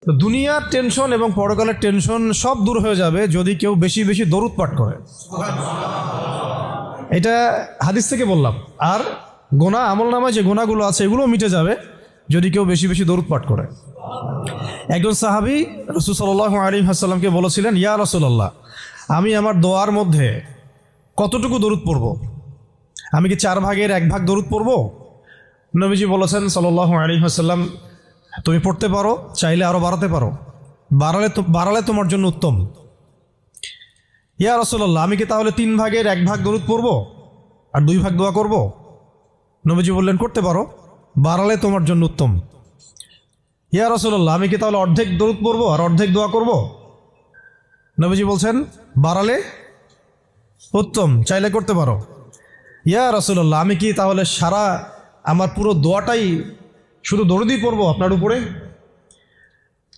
তো দুনিয়ার টেনশন এবং পরকালের টেনশন সব দূর হয়ে যাবে যদি কেউ বেশি বেশি দরুদ পাঠ করে। এটা হাদিস থেকে বললাম। আর গোনা, আমল নামায় যে গোনাগুলো আছে এগুলো মিটে যাবে যদি কেউ বেশি বেশি দরুদ পাঠ করে। একজন সাহাবী রাসূল সাল্লাল্লাহু আলাইহি ওয়াসাল্লামকে বলেছিলেন, ইয়া রাসূলুল্লাহ, আমি আমার দোয়ার মধ্যে কতটুকু দরুদ পড়ব? আমি কি 1/4 দরুদ পড়ব? নবীজি বলেছেন সাল্লাল্লাহু আলাইহি ওয়াসাল্লাম, তুমি পড়তে পারো, চাইলে আরো বাড়াতে পারো, বাড়ালে তোমার জন্য উত্তম। ইয়া রাসূলুল্লাহ, আমি কি তাহলে 3/1 দরুদ পড়ব আর 2 ভাগ দোয়া করব? নবীজি বললেন, করতে পারো, বাড়ালে তোমার জন্য উত্তম। ইয়া রাসূলুল্লাহ, আমি কি তাহলে অর্ধেক দরুদ পড়ব আর অর্ধেক দোয়া করব? নবীজি বলছেন, বাড়ালে উত্তম, চাইলে করতে পারো। ইয়া রাসূলুল্লাহ, আমি কি তাহলে আমার পুরো দোয়াটাই শুধু দরুদই পড়ব আপনার উপরে?